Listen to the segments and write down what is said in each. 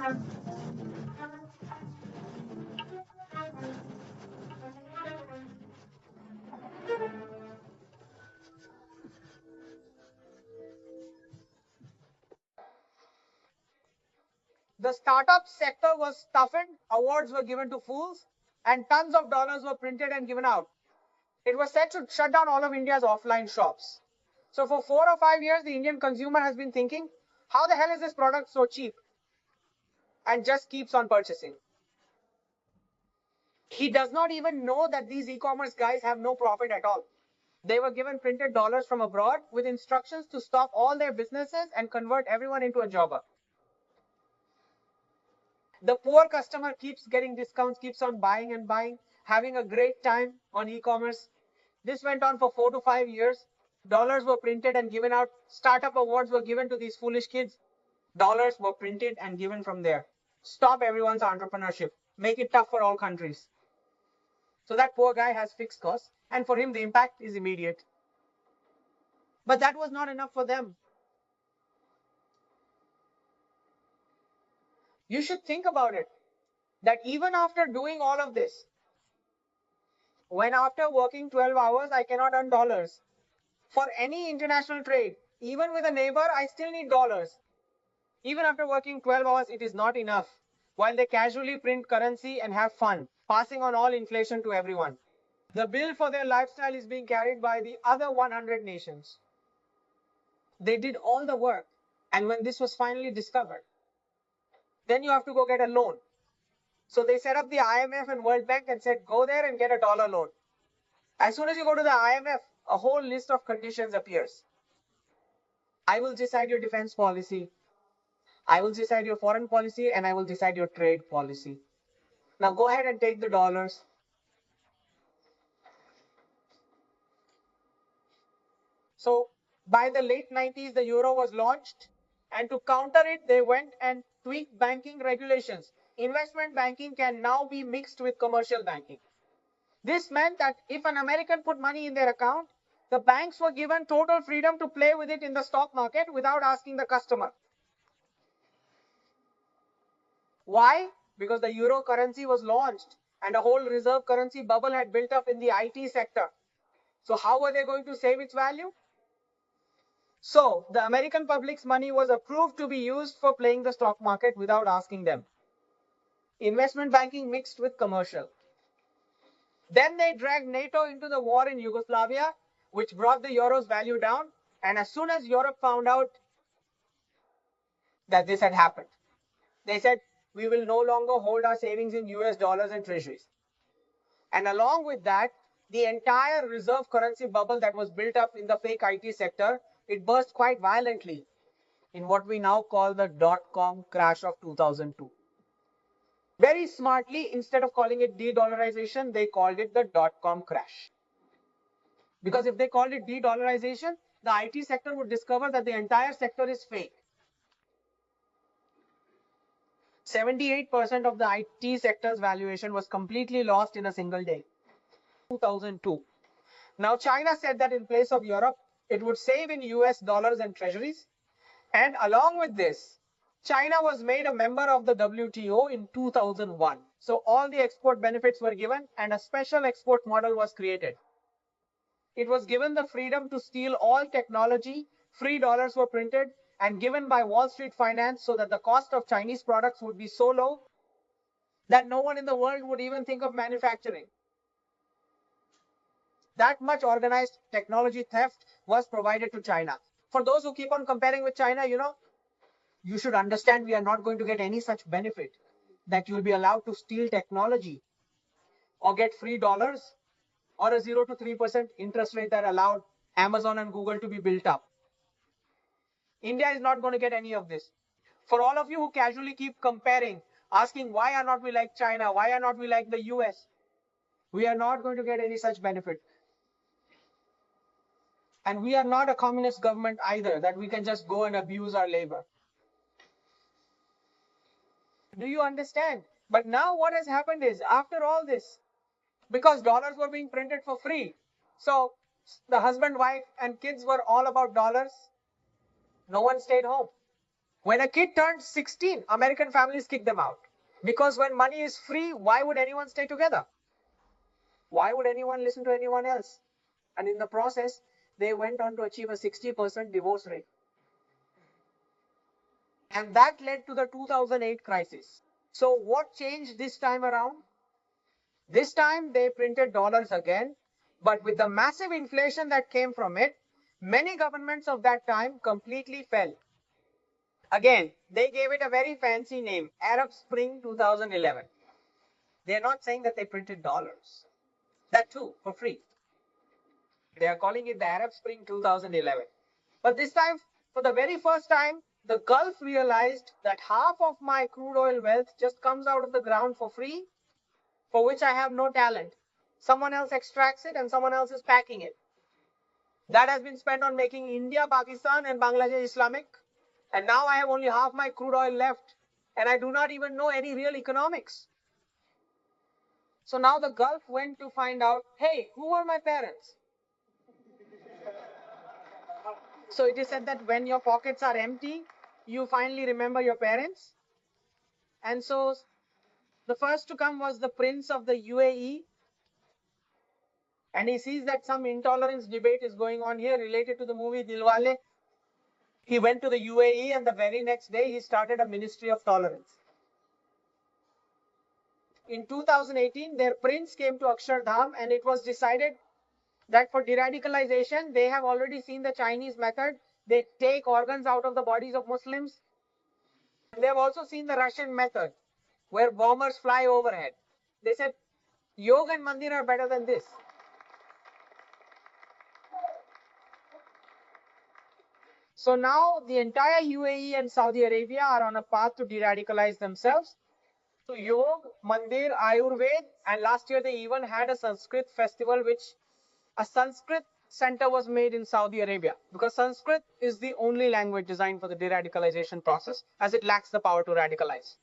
The startup sector was toughened, awards were given to fools, and tons of dollars were printed and given out. It was set to shut down all of India's offline shops. So for 4 or 5 years, the Indian consumer has been thinking, how the hell is this product so cheap? And just keeps on purchasing. He does not even know that these e-commerce guys have no profit at all. They were given printed dollars from abroad with instructions to stop all their businesses and convert everyone into a jobber. The poor customer keeps getting discounts, keeps on buying and buying, having a great time on e-commerce. This went on for 4 to 5 years. Dollars were printed and given out. Startup awards were given to these foolish kids. Dollars were printed and given from there. Stop everyone's entrepreneurship. Make it tough for all countries. So that poor guy has fixed costs, and for him the impact is immediate. But that was not enough for them. You should think about it, that even after doing all of this, when after working 12 hours, I cannot earn dollars. For any international trade, even with a neighbor, I still need dollars. Even after working 12 hours, it is not enough. While they casually print currency and have fun, passing on all inflation to everyone. The bill for their lifestyle is being carried by the other 100 nations. They did all the work. And when this was finally discovered, then you have to go get a loan. So they set up the IMF and World Bank and said, go there and get a dollar loan. As soon as you go to the IMF, a whole list of conditions appears. I will decide your defense policy. I will decide your foreign policy, and I will decide your trade policy. Now go ahead and take the dollars. So by the late 90s, the euro was launched, and to counter it, they went and tweaked banking regulations. Investment banking can now be mixed with commercial banking. This meant that if an American put money in their account, the banks were given total freedom to play with it in the stock market without asking the customer. Why? Because the euro currency was launched and a whole reserve currency bubble had built up in the IT sector. So how were they going to save its value? So the American public's money was approved to be used for playing the stock market without asking them. Investment banking mixed with commercial. Then they dragged NATO into the war in Yugoslavia, which brought the euro's value down. And as soon as Europe found out that this had happened, they said, we will no longer hold our savings in US dollars and treasuries. And along with that, the entire reserve currency bubble that was built up in the fake IT sector, it burst quite violently in what we now call the dot-com crash of 2002. Very smartly, instead of calling it de-dollarization, they called it the dot-com crash. Because if they called it de-dollarization, the IT sector would discover that the entire sector is fake. 78% of the IT sector's valuation was completely lost in a single day. 2002. Now China said that in place of Europe, it would save in US dollars and treasuries. And along with this, China was made a member of the WTO in 2001. So all the export benefits were given and a special export model was created. It was given the freedom to steal all technology, free dollars were printed and given by Wall Street finance so that the cost of Chinese products would be so low that no one in the world would even think of manufacturing. That much organized technology theft was provided to China. For those who keep on comparing with China, you should understand we are not going to get any such benefit that you'll be allowed to steal technology or get free dollars or a 0 to 3% interest rate that allowed Amazon and Google to be built up. India is not going to get any of this. For all of you who casually keep comparing, asking why are not we like China, why are not we like the US, we are not going to get any such benefit. And we are not a communist government either, that we can just go and abuse our labor. Do you understand? But now what has happened is, after all this, because dollars were being printed for free, so the husband, wife, and kids were all about dollars, no one stayed home. When a kid turns 16, American families kick them out. Because when money is free, why would anyone stay together? Why would anyone listen to anyone else? And in the process, they went on to achieve a 60% divorce rate. And that led to the 2008 crisis. So what changed this time around? This time they printed dollars again, but with the massive inflation that came from it, many governments of that time completely fell. Again, they gave it a very fancy name, Arab Spring 2011. They're not saying that they printed dollars. That too, for free. They are calling it the Arab Spring 2011. But this time, for the very first time, the Gulf realized that half of my crude oil wealth just comes out of the ground for free, for which I have no talent. Someone else extracts it and someone else is packing it. That has been spent on making India, Pakistan, and Bangladesh Islamic. And now I have only half my crude oil left. And I do not even know any real economics. So now the Gulf went to find out, hey, who were my parents? So it is said that when your pockets are empty, you finally remember your parents. And so the first to come was the Prince of the UAE. And he sees that some intolerance debate is going on here related to the movie Dilwale. He went to the UAE and the very next day he started a ministry of tolerance. In 2018, their prince came to Akshardham and it was decided that for de-radicalization, they have already seen the Chinese method. They take organs out of the bodies of Muslims. They have also seen the Russian method, where bombers fly overhead. They said, yoga and mandir are better than this. So now the entire UAE and Saudi Arabia are on a path to de-radicalize themselves. So yoga, mandir, Ayurveda, and last year they even had a Sanskrit festival, which a Sanskrit center was made in Saudi Arabia, because Sanskrit is the only language designed for the de-radicalization process, as it lacks the power to radicalize.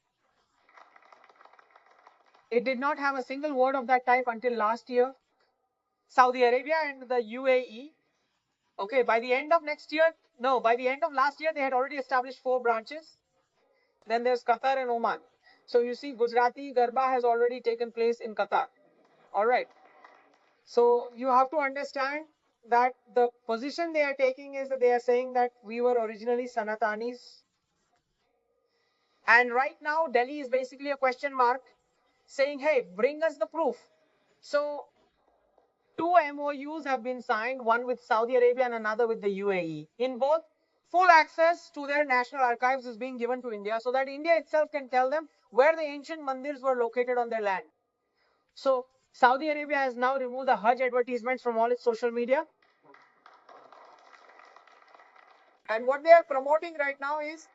It did not have a single word of that type until last year. Saudi Arabia and the UAE, okay, by the end of last year, they had already established 4 branches. Then there's Qatar and Oman. So you see, Gujarati Garba has already taken place in Qatar. All right. So you have to understand that the position they are taking is that they are saying that we were originally Sanatanis. And right now, Delhi is basically a question mark saying, hey, bring us the proof. So 2 MOUs have been signed, one with Saudi Arabia and another with the UAE. In both, full access to their national archives is being given to India so that India itself can tell them where the ancient mandirs were located on their land. So Saudi Arabia has now removed the Hajj advertisements from all its social media. And what they are promoting right now is,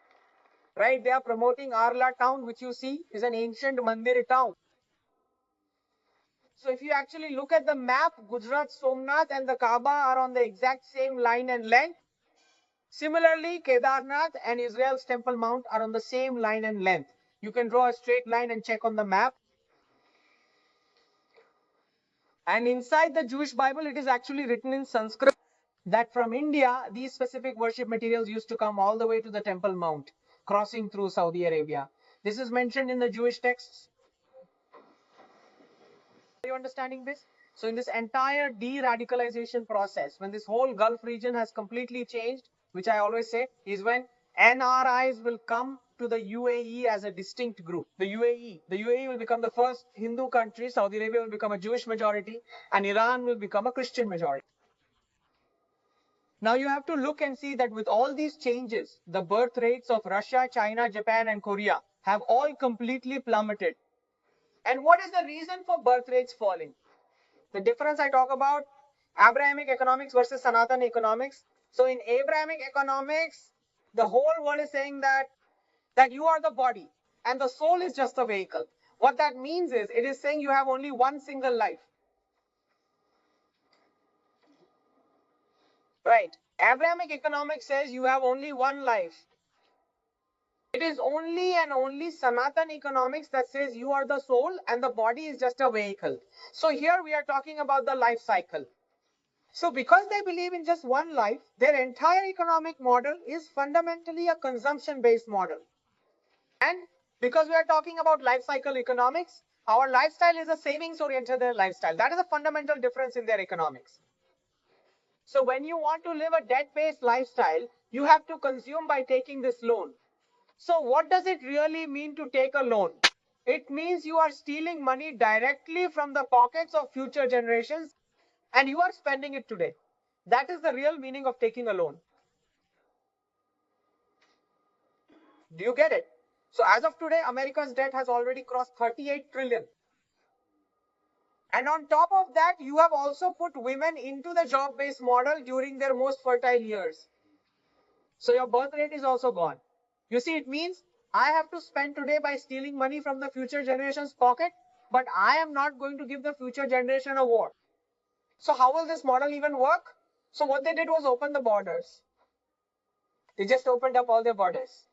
they are promoting Arla town, which you see is an ancient mandir town. So if you actually look at the map, Gujarat, Somnath and the Kaaba are on the exact same line and length. Similarly, Kedarnath and Israel's Temple Mount are on the same line and length. You can draw a straight line and check on the map. And inside the Jewish Bible, it is actually written in Sanskrit that from India, these specific worship materials used to come all the way to the Temple Mount, crossing through Saudi Arabia. This is mentioned in the Jewish texts. Are you understanding this? So in this entire de-radicalization process, when this whole Gulf region has completely changed, which I always say is when NRIs will come to the UAE as a distinct group. The UAE will become the first Hindu country, Saudi Arabia will become a Jewish majority, and Iran will become a Christian majority. Now you have to look and see that with all these changes, the birth rates of Russia, China, Japan, and Korea have all completely plummeted. And what is the reason for birth rates falling? The difference I talk about, Abrahamic economics versus Sanatan economics. So in Abrahamic economics, the whole world is saying that you are the body and the soul is just a vehicle. What that means is, it is saying you have only one single life. Right. Abrahamic economics says you have only one life. It is only and only Sanatan economics that says you are the soul and the body is just a vehicle. So here we are talking about the life cycle. So because they believe in just one life, their entire economic model is fundamentally a consumption-based model. And because we are talking about life cycle economics, our lifestyle is a savings-oriented lifestyle. That is a fundamental difference in their economics. So when you want to live a debt-based lifestyle, you have to consume by taking this loan. So what does it really mean to take a loan? It means you are stealing money directly from the pockets of future generations and you are spending it today. That is the real meaning of taking a loan. Do you get it? So as of today, America's debt has already crossed 38 trillion. And on top of that, you have also put women into the job-based model during their most fertile years. So your birth rate is also gone. You see, it means I have to spend today by stealing money from the future generation's pocket, but I am not going to give the future generation a war. So how will this model even work? So what they did was open the borders. They just opened up all their borders.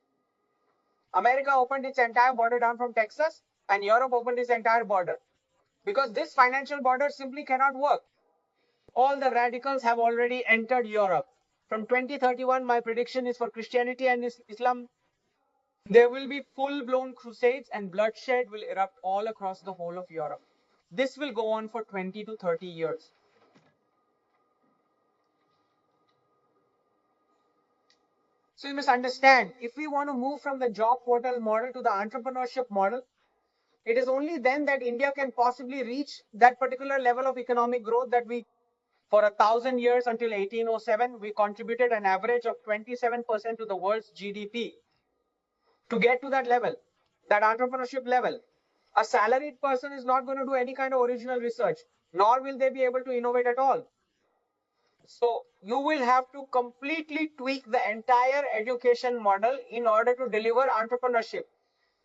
America opened its entire border down from Texas, and Europe opened its entire border. Because this financial border simply cannot work. All the radicals have already entered Europe. From 2031, my prediction is for Christianity and Islam. There will be full-blown crusades and bloodshed will erupt all across the whole of Europe. This will go on for 20 to 30 years. So you must understand, if we want to move from the job portal model to the entrepreneurship model, it is only then that India can possibly reach that particular level of economic growth that we, for 1,000 years until 1807, we contributed an average of 27% to the world's GDP. To get to that level, that entrepreneurship level, a salaried person is not going to do any kind of original research, nor will they be able to innovate at all. So you will have to completely tweak the entire education model in order to deliver entrepreneurship.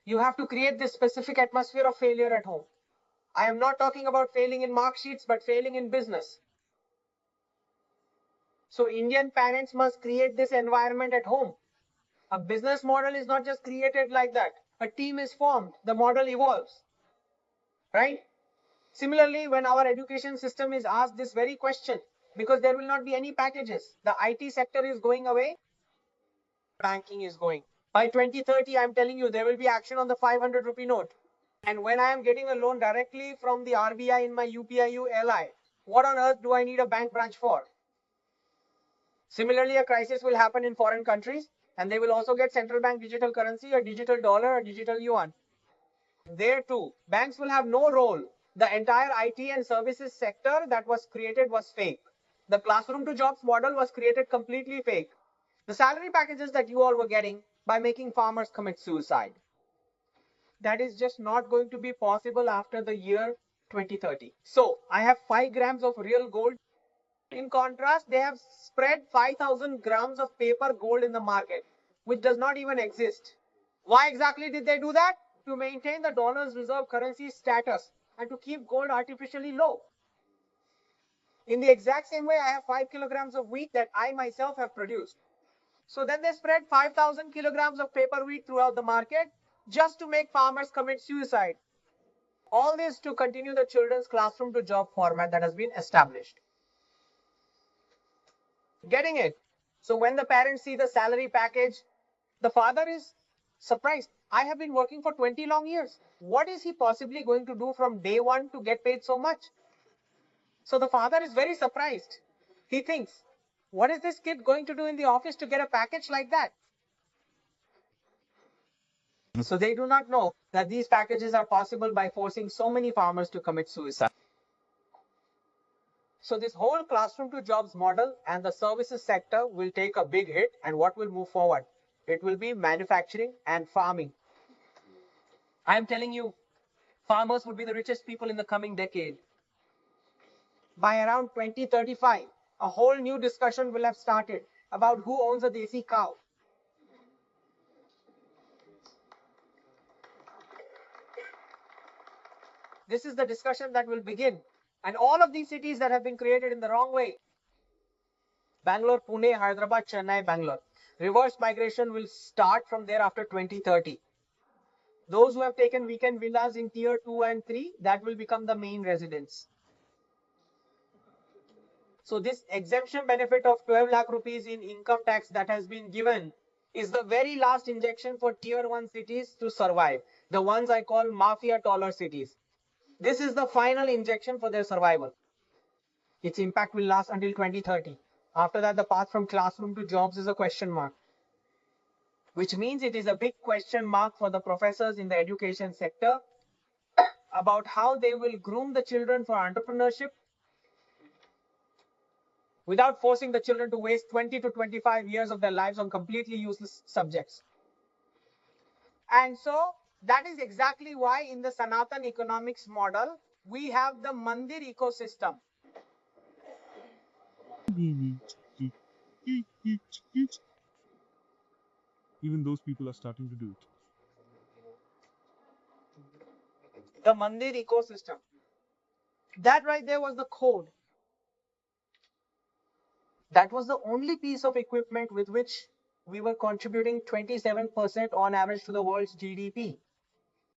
You have to create this specific atmosphere of failure at home. I am not talking about failing in mark sheets, but failing in business. So Indian parents must create this environment at home. A business model is not just created like that. A team is formed, the model evolves, right? Similarly, when our education system is asked this very question, because there will not be any packages, the IT sector is going away, banking is going. By 2030, I'm telling you, there will be action on the 500 rupee note. And when I am getting a loan directly from the RBI in my UPIU LI, what on earth do I need a bank branch for? Similarly, a crisis will happen in foreign countries, and they will also get central bank digital currency, a digital dollar, a digital yuan. There too, banks will have no role. The entire IT and services sector that was created was fake. The classroom to jobs model was created completely fake. The salary packages that you all were getting by making farmers commit suicide. That is just not going to be possible after the year 2030. So I have 5 grams of real gold. In contrast, they have spread 5,000 grams of paper gold in the market, which does not even exist. Why exactly did they do that? To maintain the dollar's reserve currency status and to keep gold artificially low. In the exact same way, I have 5 kilograms of wheat that I myself have produced. So then they spread 5,000 kilograms of paper wheat throughout the market just to make farmers commit suicide. All this to continue the children's classroom to job format that has been established. Getting it? So when the parents see the salary package, the father is surprised. I have been working for 20 long years. What is he possibly going to do from day one to get paid so much? So the father is very surprised. He thinks, what is this kid going to do in the office to get a package like that? So they do not know that these packages are possible by forcing so many farmers to commit suicide. So this whole classroom to jobs model and the services sector will take a big hit, and what will move forward? It will be manufacturing and farming. I am telling you, farmers would be the richest people in the coming decade. By around 2035, a whole new discussion will have started about who owns a desi cow. This is the discussion that will begin. And all of these cities that have been created in the wrong way, Bangalore, Pune, Hyderabad, Chennai, Bangalore, reverse migration will start from there after 2030. Those who have taken weekend villas in tier 2 and 3, that will become the main residence. So this exemption benefit of 12 lakh rupees in income tax that has been given is the very last injection for tier 1 cities to survive. The ones I call mafia taller cities. This is the final injection for their survival. Its impact will last until 2030. After that, the path from classroom to jobs is a question mark, which means it is a big question mark for the professors in the education sector about how they will groom the children for entrepreneurship without forcing the children to waste 20 to 25 years of their lives on completely useless subjects. And so that is exactly why in the Sanatan economics model, we have the Mandir ecosystem. Even those people are starting to do it. The Mandir ecosystem. That right there was the code. That was the only piece of equipment with which we were contributing 27% on average to the world's GDP.